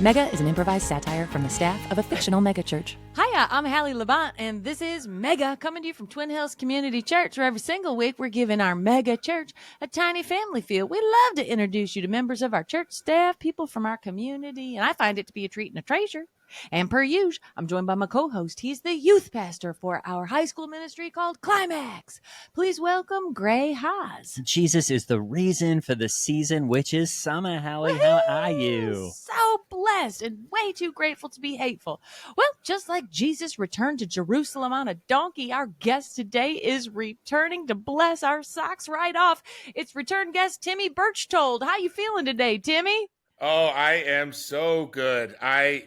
Mega is an improvised satire from the staff of a fictional megachurch. Hiya, I'm Hallie Levant, and this is Mega, coming to you from Twin Hills Community Church, where every single week we're giving our mega church a tiny family feel. We love to introduce you to members of our church staff, people from our community, and I find it to be a treat and a treasure. And per usual, I'm joined by my co-host. He's the youth pastor for our high school ministry called Climax. Please welcome Gray Haas. Jesus is the reason for the season, which is summer. Hallie, how are you? So blessed and way too grateful to be hateful. Well, just like Jesus returned to Jerusalem on a donkey, our guest today is returning to bless our socks right off. It's return guest Timmy Burchtold. How you feeling today, Timmy? Oh, I am so good.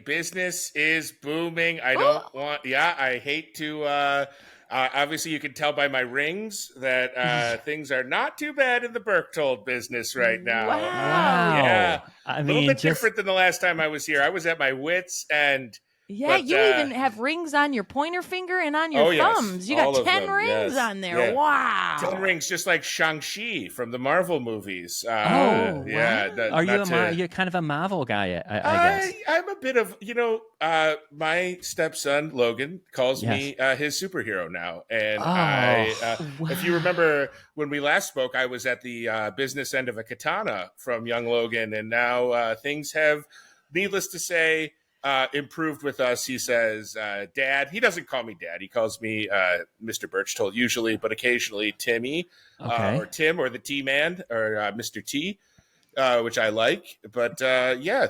Business is booming. I hate to, obviously you can tell by my rings that things are not too bad in the Bechtold business right now. Wow. Yeah. I A mean, little bit different than the last time I was here. I was at my wits end. Yeah, But, you even have rings on your pointer finger and on your thumbs. You got 10 rings on there. Yeah. Wow. 10 rings, just like Shang-Chi from the Marvel movies. Wow. You're kind of a Marvel guy, I guess. I'm a bit of, my stepson, Logan, calls me his superhero now. And if you remember when we last spoke, I was at the business end of a katana from young Logan. And now things have, needless to say, improved with us. He says, Dad. He doesn't call me Dad. He calls me Mr. Burchtold usually, but occasionally Timmy or Tim or the T-Man or Mr. T, which I like. But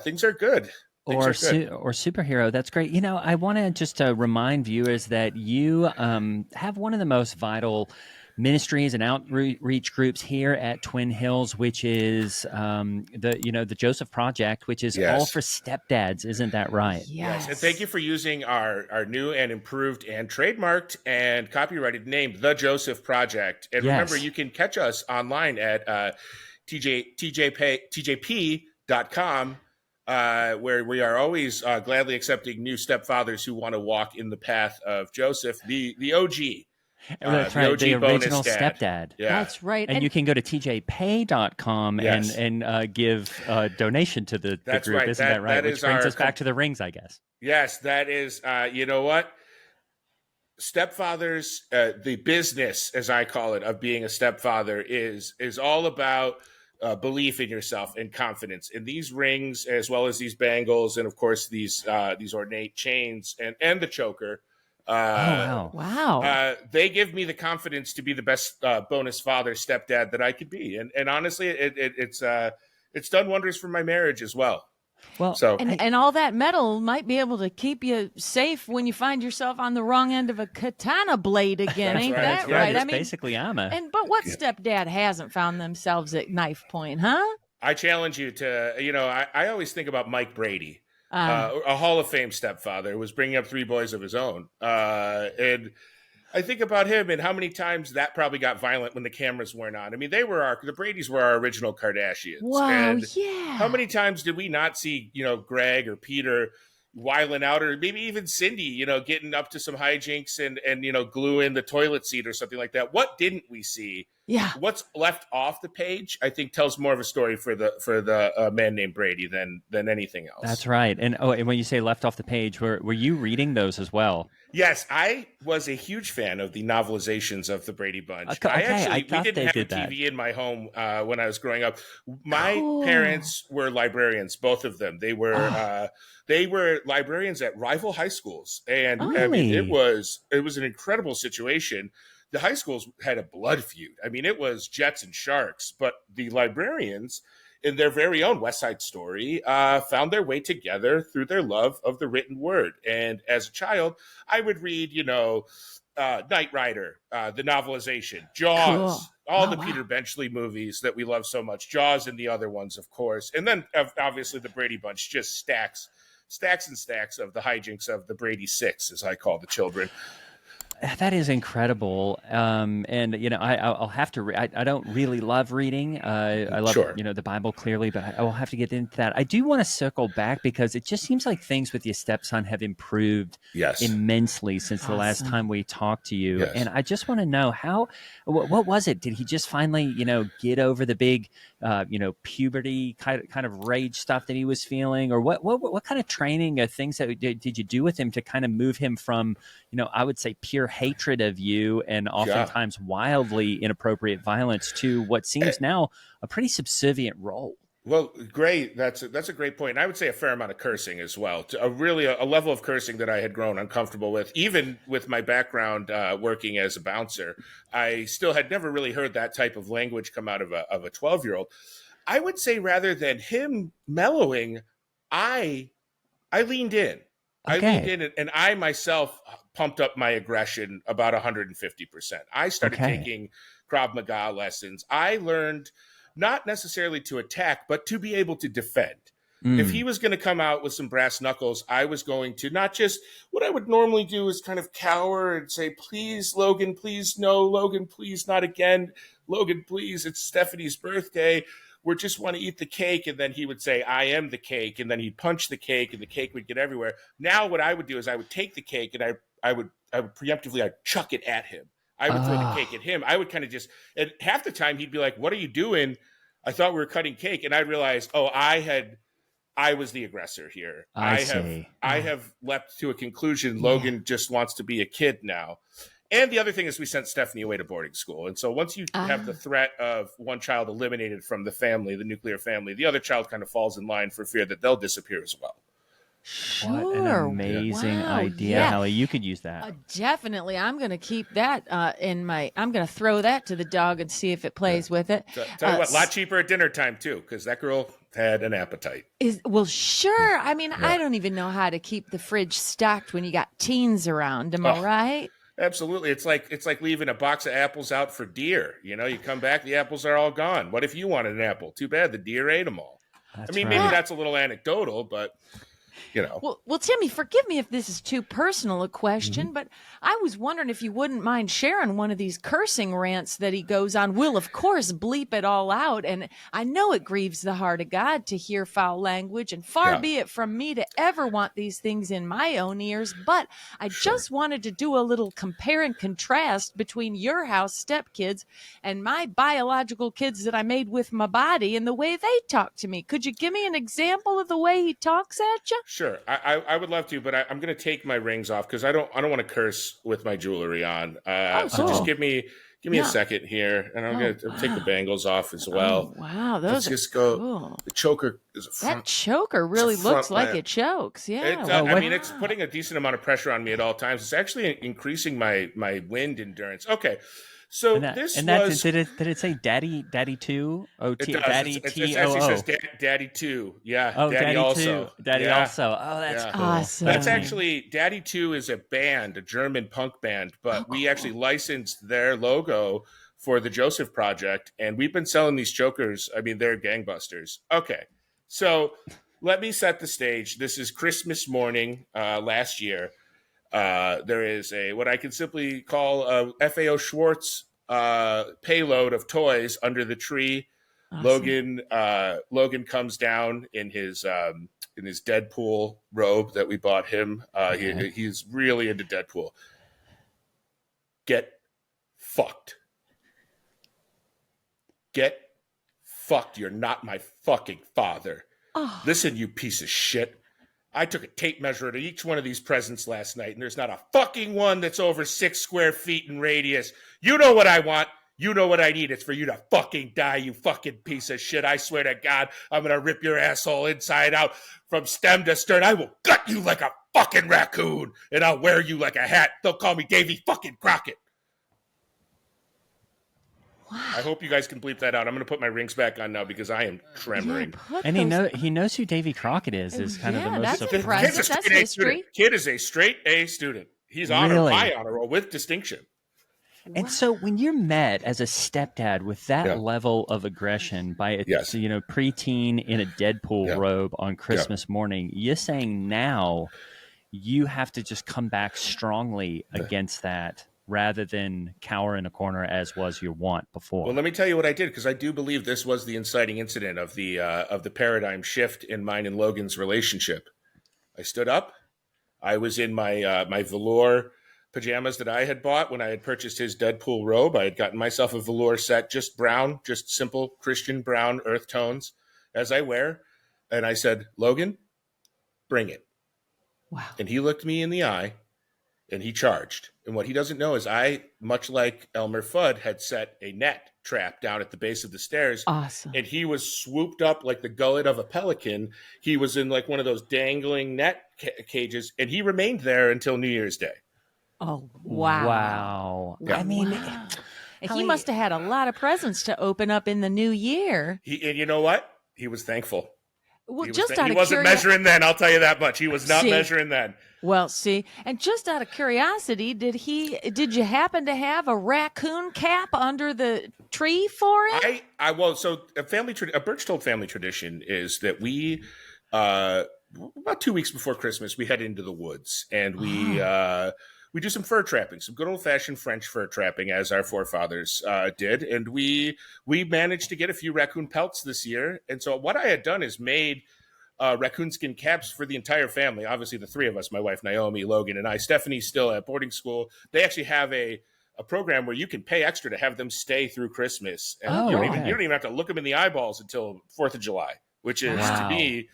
things are good. Or superhero. That's great. You know, I want to just remind viewers that you have one of the most vital ministries and outreach groups here at Twin Hills, which is the Joseph Project, which is all for stepdads. Isn't that right? Yes. And thank you for using our new and improved and trademarked and copyrighted name, The Joseph Project. And remember, you can catch us online at tjp.com. Where we are always gladly accepting new stepfathers who want to walk in the path of Joseph, the OG. That's right, the original stepdad. Yeah. That's right. And you can go to tjpay.com and give a donation to the group. Right. Isn't that right? Which brings us back to the rings, I guess. Yes, that is, you know what? Stepfathers, the business, as I call it, of being a stepfather is all about belief in yourself and confidence. And these rings, as well as these bangles, and of course these ornate chains and the choker, wow. They give me the confidence to be the best bonus father, stepdad that I could be. And honestly, it's done wonders for my marriage as well. Well, and all that metal might be able to keep you safe when you find yourself on the wrong end of a katana blade again. Ain't that right? It's basically armor. But what stepdad hasn't found themselves at knife point, huh? I challenge you to, I always think about Mike Brady. A Hall of Fame stepfather who was bringing up 3 boys of his own. And I think about him and how many times that probably got violent when the cameras weren't on. I mean, the Bradys were our original Kardashians. Wow, and how many times did we not see, Greg or Peter wiling out, or maybe even Cindy, getting up to some hijinks and gluing the toilet seat or something like that? What didn't we see? Yeah. What's left off the page, I think, tells more of a story for the man named Brady than anything else. That's right. And when you say left off the page, were you reading those as well? Yes, I was a huge fan of the novelizations of the Brady Bunch. We didn't have a TV in my home when I was growing up. My parents were librarians, both of them. They were librarians at rival high schools, and I mean, it was an incredible situation. The high schools had a blood feud. I mean, it was Jets and Sharks, but the librarians, in their very own West Side Story, found their way together through their love of the written word. And as a child, I would read, Knight Rider, the novelization, Jaws, the Peter Benchley movies that we love so much, Jaws and the other ones, of course. And then obviously the Brady Bunch, just stacks and stacks of the hijinks of the Brady Six, as I call the children. That is incredible. And I'll have to. I don't really love reading. I love Sure. the Bible clearly, but I will have to get into that. I do want to circle back because it just seems like things with your stepson have improved Yes. immensely since the last time we talked to you. Yes. And I just want to know what was it? Did he just finally get over the big puberty kind of rage stuff that he was feeling, or what kind of training or things that did you do with him to kind of move him from I would say pure hatred of you and oftentimes wildly inappropriate violence to what seems now a pretty subservient role? Well, great. That's a great point. And I would say a fair amount of cursing as well. A level of cursing that I had grown uncomfortable with, even with my background working as a bouncer. I still had never really heard that type of language come out of a 12-year-old. I would say rather than him mellowing, I leaned in. Okay. I leaned in and I myself pumped up my aggression about 150%. I started taking Krav Maga lessons. I learned not necessarily to attack, but to be able to defend. If he was going to come out with some brass knuckles, I was going to not just what I would normally do is kind of cower and say, please, Logan, please, no, Logan, please, not again. Logan, please, it's Stephanie's birthday. We just want to eat the cake. And then he would say, I am the cake. And then he'd punch the cake and the cake would get everywhere. Now what I would do is I would take the cake and I would preemptively, I'd chuck it at him. I would throw the cake at him. I would kind of just, and half the time he'd be like, what are you doing? I thought we were cutting cake. And I realized, I was the aggressor here. I have leapt to a conclusion. Logan just wants to be a kid now. And the other thing is we sent Stephanie away to boarding school. And so once you have the threat of one child eliminated from the family, the nuclear family, the other child kind of falls in line for fear that they'll disappear as well. What an amazing idea, yeah. Hallie. You could use that. Definitely. I'm going to keep that I'm going to throw that to the dog and see if it plays with it. Tell you what, a lot cheaper at dinner time, too, because that girl had an appetite. Well, sure. I mean, I don't even know how to keep the fridge stocked when you got teens around. Am I right? Absolutely. It's like leaving a box of apples out for deer. You come back, the apples are all gone. What if you wanted an apple? Too bad, the deer ate them all. Maybe that's a little anecdotal, but... Well, Timmy, forgive me if this is too personal a question, but I was wondering if you wouldn't mind sharing one of these cursing rants that he goes on. We'll, of course, bleep it all out. And I know it grieves the heart of God to hear foul language, and far be it from me to ever want these things in my own ears. But I just wanted to do a little compare and contrast between your house stepkids and my biological kids that I made with my body and the way they talk to me. Could you give me an example of the way he talks at you? Sure. I would love to, but I'm going to take my rings off because I don't want to curse with my jewelry on. So just give me a second here, and I'm going to take the bangles off as well. Oh, wow, those Let's are cool. The choker is a front. That choker really looks like it chokes. Yeah. It's putting a decent amount of pressure on me at all times. It's actually increasing my wind endurance. Okay. So did it say Daddy 2? Daddy T-O-O. It actually says Daddy 2. Yeah. Oh, Daddy also. 2. Daddy also. Oh, that's cool. Awesome. That's actually, Daddy 2 is a band, a German punk band, but we actually licensed their logo for the Joseph Project, and we've been selling these chokers. I mean, they're gangbusters. Okay. So let me set the stage. This is Christmas morning last year. There is what I can simply call a FAO Schwartz payload of toys under the tree. Awesome. Logan comes down in his Deadpool robe that we bought him. He's really into Deadpool. Get fucked. Get fucked. You're not my fucking father. Listen, you piece of shit. I took a tape measure at each one of these presents last night, and there's not a fucking one that's over 6 square feet in radius. You know what I want. You know what I need. It's for you to fucking die, you fucking piece of shit. I swear to God, I'm going to rip your asshole inside out from stem to stern. I will gut you like a fucking raccoon, and I'll wear you like a hat. They'll call me Davy fucking Crockett. Wow. I hope you guys can bleep that out. I'm going to put my rings back on now because I am tremoring. And he knows who Davy Crockett is kind of the most impressive. That's history. Kid is a straight A student. He's high honor roll with distinction. And so when you're met as a stepdad with that level of aggression by a preteen in a Deadpool robe on Christmas morning, you're saying now you have to just come back strongly against that rather than cower in a corner as was your wont before. Well, let me tell you what I did, because I do believe this was the inciting incident of the paradigm shift in mine and Logan's relationship. I stood up. I was in my my velour pajamas that I had bought when I had purchased his Deadpool robe. I had gotten myself a velour set, just brown, just simple Christian brown earth tones, as I wear. And I said, Logan, bring it. Wow. And he looked me in the eye and he charged. And what he doesn't know is I, much like Elmer Fudd, had set a net trap down at the base of the stairs. Awesome. And he was swooped up like the gullet of a pelican. He was in like one of those dangling net cages, and he remained there until New Year's Day. Oh, wow. Wow. Yeah. I mean, Wow. He must have had a lot of presents to open up in the new year. And you know what? He was thankful. Well, He curiosity. wasn't measuring then. I'll tell you that much. He was not measuring then. Well, see, and just out of curiosity, did you happen to have a raccoon cap under the tree for him? So a Birchtold family tradition is that we, about 2 weeks before Christmas, we head into the woods and we do some fur trapping, some good old fashioned French fur trapping, as our forefathers did. And we managed to get a few raccoon pelts this year. And so what I had done is made raccoon skin caps for the entire family. Obviously, the three of us, my wife, Naomi, Logan, and I. Stephanie's still at boarding school. They actually have a program where you can pay extra to have them stay through Christmas. And you don't even have to look them in the eyeballs until 4th of July, which is, to me,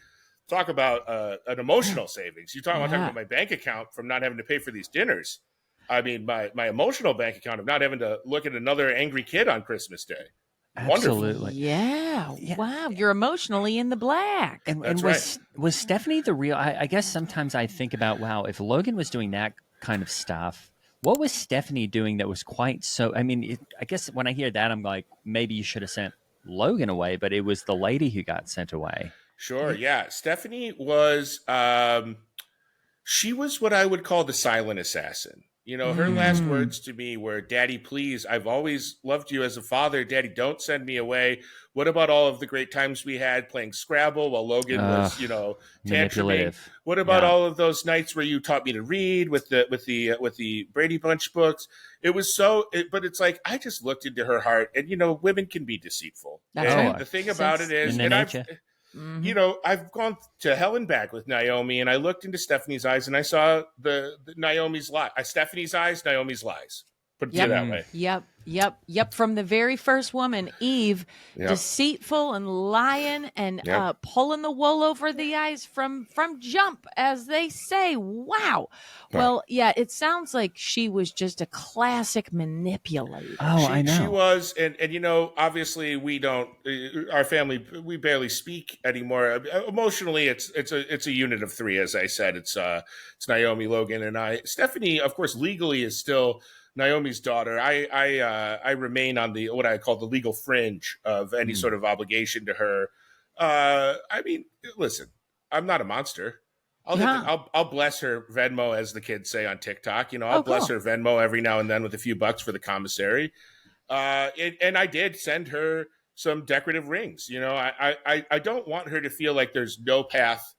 talk about an emotional savings. You talking about my bank account from not having to pay for these dinners. I mean, my emotional bank account of not having to look at another angry kid on Christmas Day. Absolutely. Wonderful. Yeah. Wow. You're emotionally in the black. And That's was Stephanie the real? I guess sometimes I think about, wow, if Logan was doing that kind of stuff, what was Stephanie doing that was quite so? I mean, I guess when I hear that, I'm like, maybe you should have sent Logan away, but it was the lady who got sent away. Sure. Yeah. Stephanie was, she was what I would call the silent assassin. You know, her last words to me were, Daddy, please, I've always loved you as a father. Daddy, don't send me away. What about all of the great times we had playing Scrabble while Logan was, tantruming? What about all of those nights where you taught me to read with the Brady Bunch books? It was but it's like, I just looked into her heart, and, women can be deceitful. That's and right. the thing about it is, I've gone to hell and back with Naomi, and I looked into Stephanie's eyes, and I saw the Naomi's lie. Stephanie's eyes, Naomi's lies. Put it that way. Yep. From the very first woman, Eve, deceitful and lying and pulling the wool over the eyes from jump, as they say. Wow. Well, yeah, it sounds like she was just a classic manipulator. Oh, I know. She was, and obviously we don't. Our family, we barely speak anymore. Emotionally, it's a unit of three, as I said. It's Naomi, Logan, and I. Stephanie, of course, legally is still Naomi's daughter. I remain on what I call the legal fringe of any sort of obligation to her. I mean, listen, I'm not a monster. I'll bless her Venmo, as the kids say on TikTok. I'll bless her Venmo every now and then with a few bucks for the commissary. And I did send her some decorative rings. I don't want her to feel like there's no path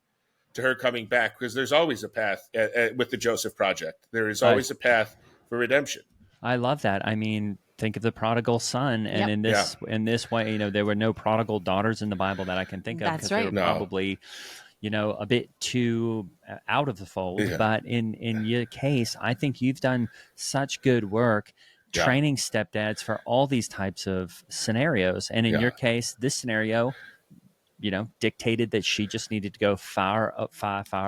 to her coming back, because there's always a path with the Joseph Project. There is always a path for redemption. I love that. I mean, think of the prodigal son, and in this way, there were no prodigal daughters in the Bible that I can think of. That's right. They were probably, a bit too out of the fold. Yeah. But in your case, I think you've done such good work training stepdads for all these types of scenarios. And in your case, this scenario, dictated that she just needed to go far away.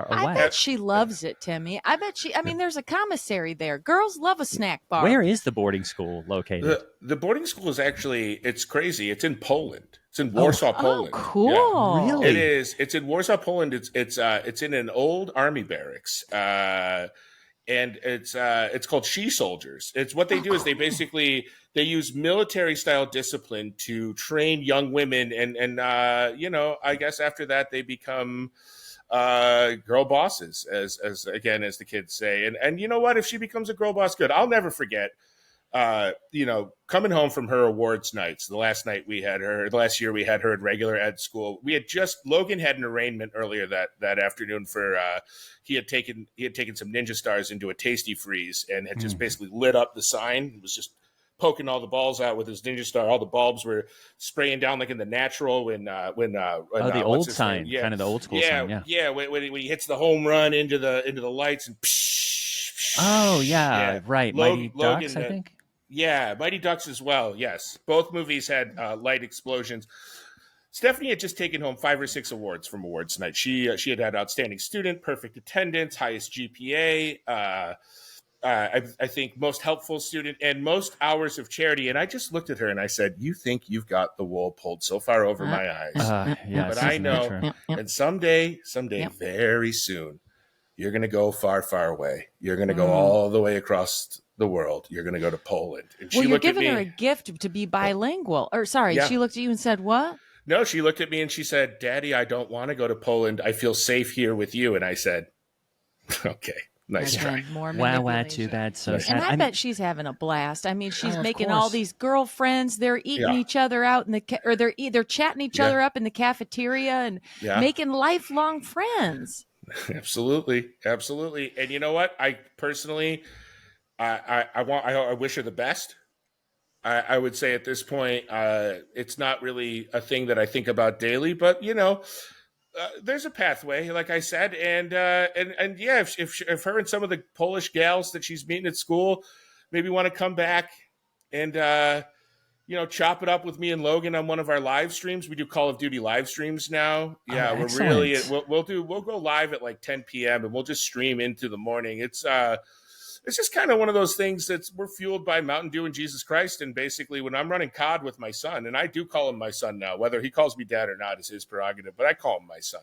I bet she loves it, Timmy. There's a commissary there. Girls love a snack bar. Where is the boarding school located? The boarding school is actually, it's crazy. It's in Poland. It's in Warsaw, Poland. Oh, cool. Yeah. Really? It is. It's in Warsaw, Poland. It's in an old army barracks. And it's called She Soldiers. It's what they do is they use military style discipline to train young women, and I guess after that they become girl bosses, as the kids say. And you know what? If she becomes a girl boss, good. I'll never forget. coming home from her awards nights, the last year we had her in regular ed school. Logan had an arraignment earlier that afternoon for, he had taken some Ninja Stars into a Tasty Freeze and had just basically lit up the sign. He was just poking all the balls out with his Ninja Star. All the bulbs were spraying down like in the natural when the old sign, kind of the old school sign. When he hits the home run into the lights and right. Mighty Ducks, I think. Yeah, Mighty Ducks as well. Yes, both movies had light explosions. Stephanie had just taken home 5 or 6 awards from awards night. She had outstanding student, perfect attendance, highest GPA. I think most helpful student, and most hours of charity. And I just looked at her and I said, "You think you've got the wool pulled so far over my eyes?" But I know, and someday, very soon, you're going to go far, far away. You're going to go all the way across the world. You're going to go to Poland. And you're giving her a gift to be bilingual. She looked at you and said, "What?" No, she looked at me and she said, "Daddy, I don't want to go to Poland. I feel safe here with you." And I said, "Okay. Nice try." Wow, too bad. So sad. And I bet she's having a blast. I mean, she's making all these girlfriends. They're eating each other out they're chatting each other up in the cafeteria and making lifelong friends. Absolutely. And you know what? I personally, I wish her the best. I would say at this point, it's not really a thing that I think about daily, but there's a pathway, like I said, and if her and some of the Polish gals that she's meeting at school maybe want to come back and chop it up with me and Logan on one of our live streams. We do Call of Duty live streams now. Yeah, we'll go live at like 10 p.m. and we'll just stream into the morning. It's just kind of one of those things we're fueled by Mountain Dew and Jesus Christ. And basically when I'm running COD with my son, and I do call him my son now, whether he calls me dad or not is his prerogative, but I call him my son.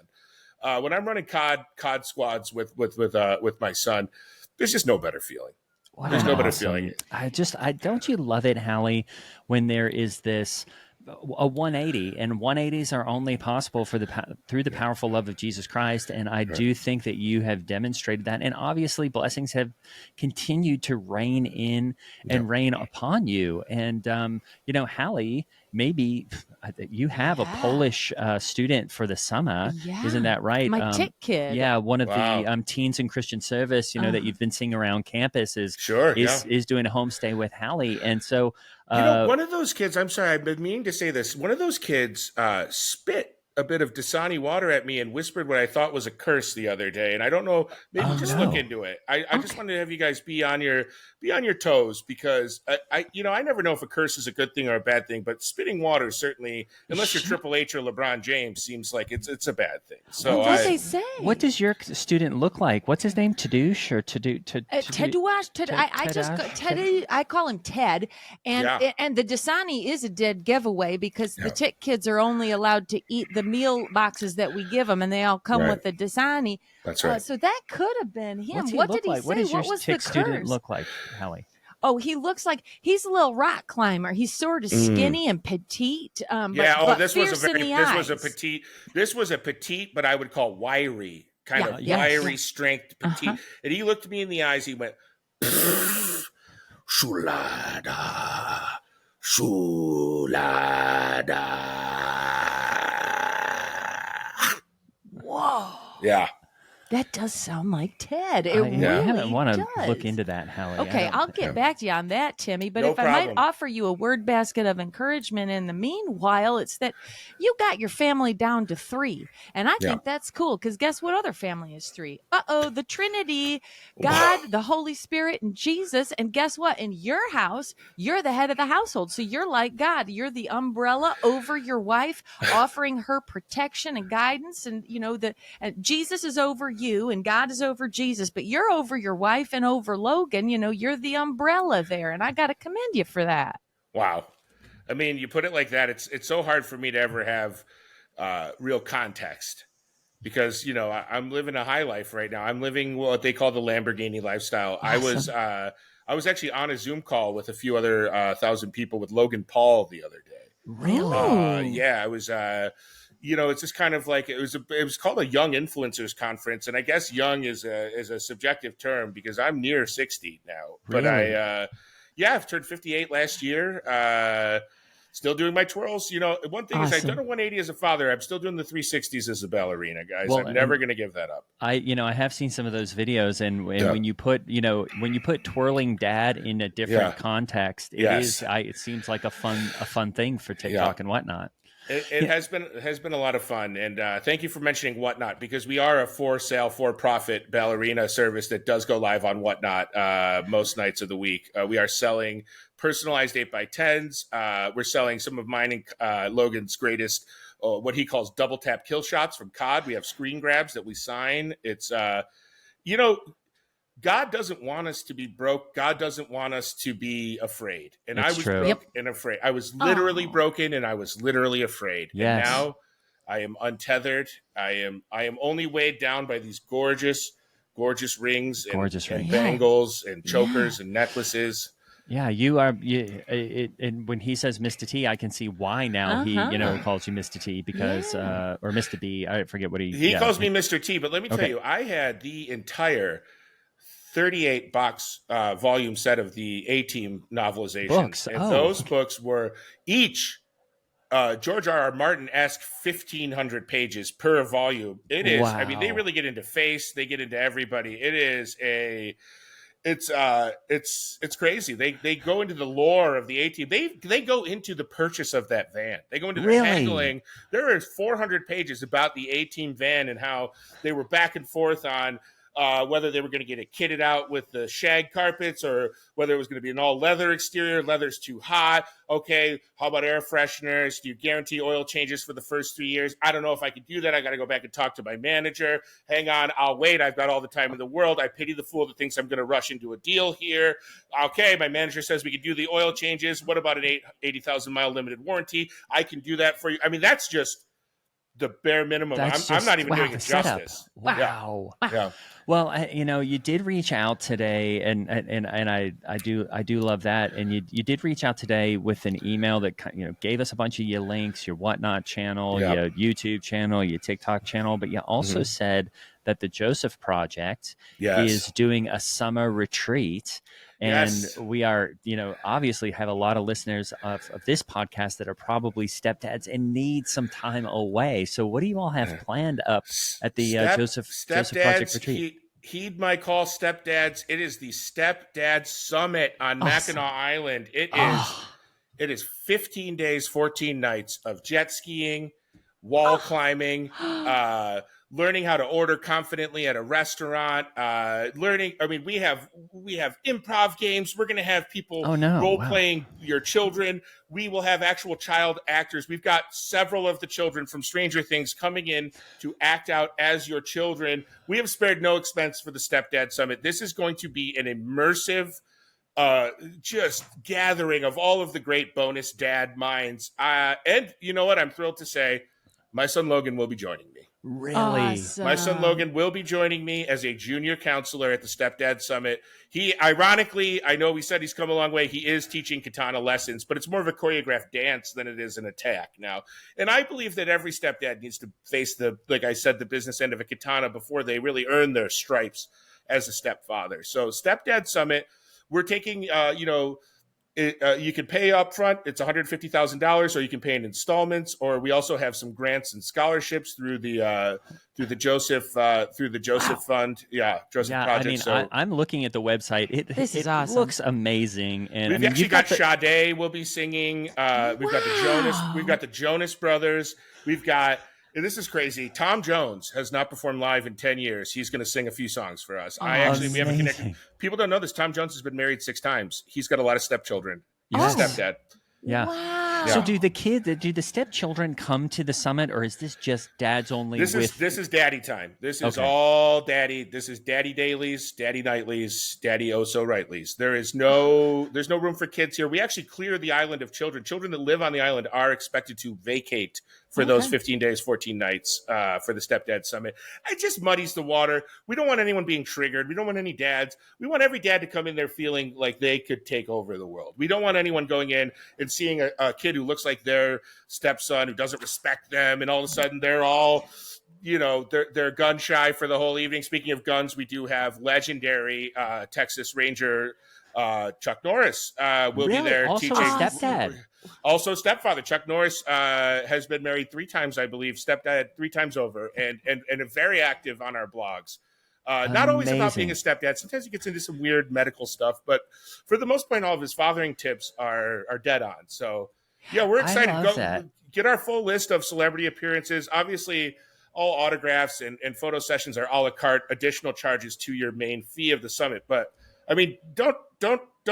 When I'm running COD squads with my son, there's just no better feeling. Wow. There's no better feeling. Don't you love it, Hallie, when there is this a 180, and 180s are only possible through the powerful love of Jesus Christ. And I do think that you have demonstrated that. And obviously blessings have continued to rain in and rain upon you. And, Hallie, maybe you have a Polish student for the summer. Yeah. Isn't that right? My tick kid. Yeah. One of the teens in Christian service, that you've been seeing around campus is doing a homestay with Hallie. And so, one of those kids, I'm sorry, I've been meaning to say this. One of those kids spit a bit of Dasani water at me and whispered what I thought was a curse the other day. And I don't know, maybe look into it. I just wanted to have you guys be on your toes, because I never know if a curse is a good thing or a bad thing, but spitting water certainly, unless you're Triple H or LeBron James, seems like it's a bad thing. So what they say? What does your student look like? What's his name? Tadeusz or Tedush? I call him Ted. And the Dasani is a dead giveaway because the Tick kids are only allowed to eat the meal boxes that we give them, and they all come with the Dasani. That's right. So that could have been him. What did he say? What does your was Tick student look like, Hallie? Oh, he looks like he's a little rock climber. He's sort of skinny and petite. This was a petite, but I would call wiry, wiry strength petite. And he looked me in the eyes. He went, "Shulada, shulada." Whoa. Yeah. That does sound like Ted. It really want to does. look into that, Hallie. Okay, I'll get back to you on that, Timmy. But No if problem. I might offer you a word basket of encouragement in the meanwhile, it's that you got your family down to 3. And I think that's cool, because guess what other family is 3? The Trinity, God, the Holy Spirit, and Jesus. And guess what? In your house, you're the head of the household. So you're like God. You're the umbrella over your wife, offering her protection and guidance. And, and Jesus is over you and God is over Jesus, but you're over your wife and over Logan. You're the umbrella there, and I got to commend you for that. Wow. I mean, you put it like that. It's so hard for me to ever have real context, because I'm living a high life right now. I'm living what they call the Lamborghini lifestyle. Awesome. I was actually on a Zoom call with a few other 1,000 people with Logan Paul the other day. Really? I was. It's just kind of like it was called a Young Influencers Conference, and I guess young is a subjective term because I'm near 60 now. But really? Yeah, I've turned 58 last year. Still doing my twirls. One thing is I've done a 180 as a father. I'm still doing the 360s as a ballerina, guys. Well, I'm never going to give that up. I have seen some of those videos, and when you put twirling dad in a different context, it seems like a fun thing for TikTok and whatnot. It has been a lot of fun, and thank you for mentioning Whatnot, because we are a for-profit ballerina service that does go live on Whatnot most nights of the week. We are selling personalized 8x10s. We're selling some of mine and Logan's greatest, what he calls double tap kill shots from COD. We have screen grabs that we sign. It's God doesn't want us to be broke. God doesn't want us to be afraid. And I was broke and afraid. I was literally broken, and I was literally afraid. Yes. And now I am untethered. I am only weighed down by these gorgeous rings and bangles and chokers and necklaces. Yeah, you are. And when he says Mr. T, I can see why now he calls you Mr. T, because or Mr. B. I forget what he calls me Mr. T. But let me tell you, I had the entire 38 box volume set of the A-Team novelizations. Those books were each George R.R. Martin-esque 1,500 pages per volume. It is. Wow. I mean, they really get into Face. They get into everybody. It is it's crazy. They go into the lore of the A-Team. They go into the purchase of that van. They go into the handling. There is 400 pages about the A-Team van and how they were back and forth on whether they were going to get it kitted out with the shag carpets, or whether it was going to be an all leather exterior. Leather's too hot. Okay, how about air fresheners? Do you guarantee oil changes for the first 3 years? I don't know if I can do that. I got to go back and talk to my manager. Hang on, I'll wait. I've got all the time in the world. I pity the fool that thinks I'm going to rush into a deal here. Okay, my manager says we can do the oil changes. What about an 80,000 mile limited warranty? I can do that for you. I mean, that's just the bare minimum. I'm not even doing it justice. Wow. Yeah. Well, you did reach out today, and I do love that. And you did reach out today with an email that gave us a bunch of your links, your Whatnot channel, your YouTube channel, your TikTok channel, but you also said that the Joseph Project is doing a summer retreat. And we are, obviously have a lot of listeners of this podcast that are probably stepdads and need some time away. So what do you all have planned up at the Joseph Project retreat? Heed my call, stepdads. It is the Stepdad Summit on Mackinac Island. It is 15 days, 14 nights of jet skiing, wall climbing, learning how to order confidently at a restaurant, learning. I mean, we have improv games. We're going to have people role-playing your children. We will have actual child actors. We've got several of the children from Stranger Things coming in to act out as your children. We have spared no expense for the Stepdad Summit. This is going to be an immersive just gathering of all of the great bonus dad minds. And you know what? I'm thrilled to say my son Logan will be joining me. Really? Awesome. My son Logan will be joining me as a junior counselor at the Stepdad Summit. He, ironically, I know we said he's come a long way. He is teaching katana lessons, but it's more of a choreographed dance than it is an attack now. And I believe that every stepdad needs to face like I said, the business end of a katana before they really earn their stripes as a stepfather. So Stepdad Summit, we're taking, you can pay up front. It's $150,000, or you can pay in installments. Or we also have some grants and scholarships through the Joseph Fund. Joseph Project. I mean, I'm looking at the website. This is awesome. Looks amazing. And we've actually got Sade will be singing. We've got the Jonas Brothers. We've got. And this is crazy. Tom Jones has not performed live in 10 years. He's going to sing a few songs for us. We have a connection. People don't know this. Tom Jones has been married 6 times. He's got a lot of stepchildren. He's a stepdad. Yeah. Wow. So do the stepchildren come to the summit, or is this just dads only? This is daddy time. This is all daddy. This is daddy dailies, daddy nightlies, daddy oh so rightlies. there's no room for kids here. We actually clear the island of children. Children that live on the island are expected to vacate for those 15 days, 14 nights for the Stepdad Summit. It just muddies the water. We don't want anyone being triggered. We don't want any dads. We want every dad to come in there feeling like they could take over the world. We don't want anyone going in and seeing a kid who looks like their stepson, who doesn't respect them, and all of a sudden they're all, they're gun shy for the whole evening. Speaking of guns, we do have legendary Texas Ranger Chuck Norris will be there also teaching. a stepdad. Also stepfather. Chuck Norris has been married 3 times, I believe. Stepdad 3 times over, and very active on our blogs. Not always about being a stepdad. Sometimes he gets into some weird medical stuff, but for the most part, all of his fathering tips are dead on. So, yeah, we're excited. Go get our full list of celebrity appearances. Obviously, all autographs and photo sessions are a la carte, additional charges to your main fee of the summit. But I mean, don't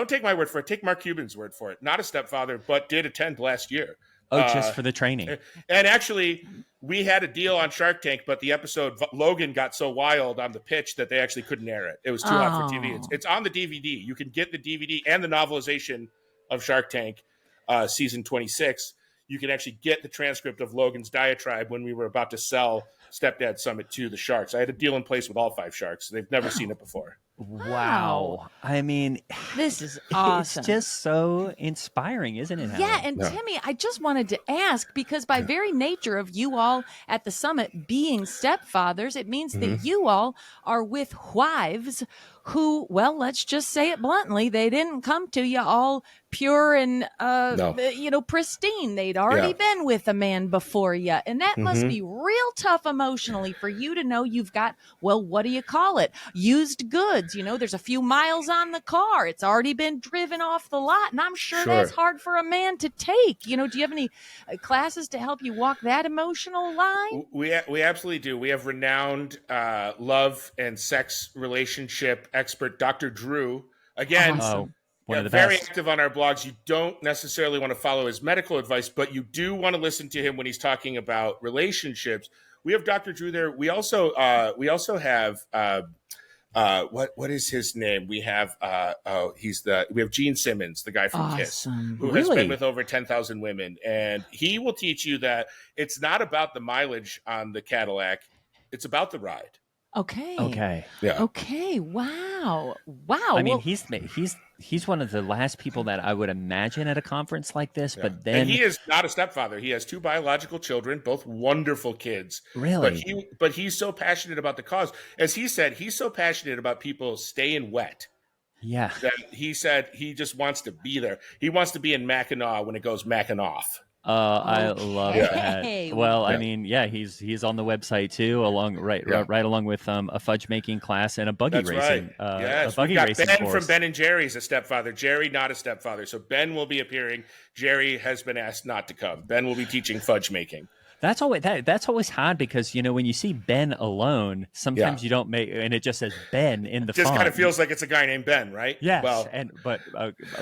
take my word for it. Take Mark Cuban's word for it. Not a stepfather, but did attend last year. Just for the training. And actually, we had a deal on Shark Tank, but the episode Logan got so wild on the pitch that they actually couldn't air it. It was too hot for TV. It's on the DVD. You can get the DVD and the novelization of Shark Tank season 26. You can actually get the transcript of Logan's diatribe when we were about to sell Stepdad Summit to the Sharks. I had a deal in place with all 5 Sharks. They've never seen it before. Wow. I mean, this is awesome. It's just so inspiring, isn't it, Helen? Yeah, and Timmy, I just wanted to ask, because by very nature of you all at the summit being stepfathers, it means that you all are with wives who, well, let's just say it bluntly, they didn't come to you all pure and, pristine. They'd already been with a man before you. And that must be real tough emotionally for you to know you've got, well, what do you call it? Used goods. You know, there's a few miles on the car. It's already been driven off the lot. And I'm sure that's hard for a man to take. You know, do you have any classes to help you walk that emotional line? We absolutely do. We have renowned love and sex relationship expert Dr. Drew. Again, one of the very best. active on our blogs. You don't necessarily want to follow his medical advice, but you do want to listen to him when he's talking about relationships. We have Dr. Drew there. We also have what is his name? We have we have Gene Simmons, the guy from Kiss, who has been with over 10,000 women, and he will teach you that it's not about the mileage on the Cadillac, it's about the ride. Okay. Yeah. Okay. Wow. I mean, he's one of the last people that I would imagine at a conference like this. Yeah. But then, and he is not a stepfather. He has 2 biological children, both wonderful kids. Really? But he's so passionate about the cause. As he said, he's so passionate about people staying wet. Yeah. That he said he just wants to be there. He wants to be in Mackinac when it goes Mackin' off. I love that. Well, I mean, he's on the website too, right along with a fudge making class and a buggy racing. Right. Yes, a buggy we've got racing Ben course. from Ben and Jerry's a stepfather. Jerry not a stepfather, so Ben will be appearing. Jerry has been asked not to come. Ben will be teaching fudge making. That's always hard because, you know, when you see Ben alone, sometimes you don't make, and it just says Ben in the just font. kind of feels like it's a guy named Ben, right? Yes. Well, but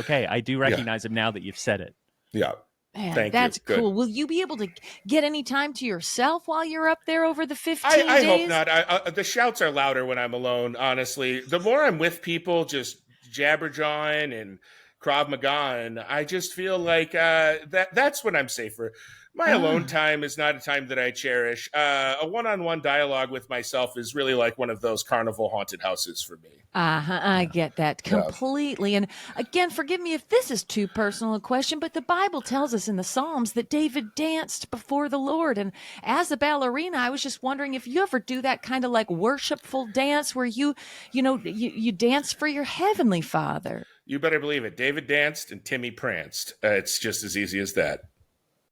I do recognize him now that you've said it. Yeah. Man, that's cool. Will you be able to get any time to yourself while you're up there over the 15 days? I hope not. The shouts are louder when I'm alone, honestly. The more I'm with people, just jabber-jawing and Krav Maga, and I just feel like that's when I'm safer. My alone time is not a time that I cherish. A one-on-one dialogue with myself is really like one of those carnival haunted houses for me. I get that completely. And again, forgive me if this is too personal a question, but the Bible tells us in the Psalms that David danced before the Lord. And as a ballerina, I was just wondering if you ever do that kind of like worshipful dance where you dance for your heavenly Father. You better believe it. David danced and Timmy pranced. It's just as easy as that.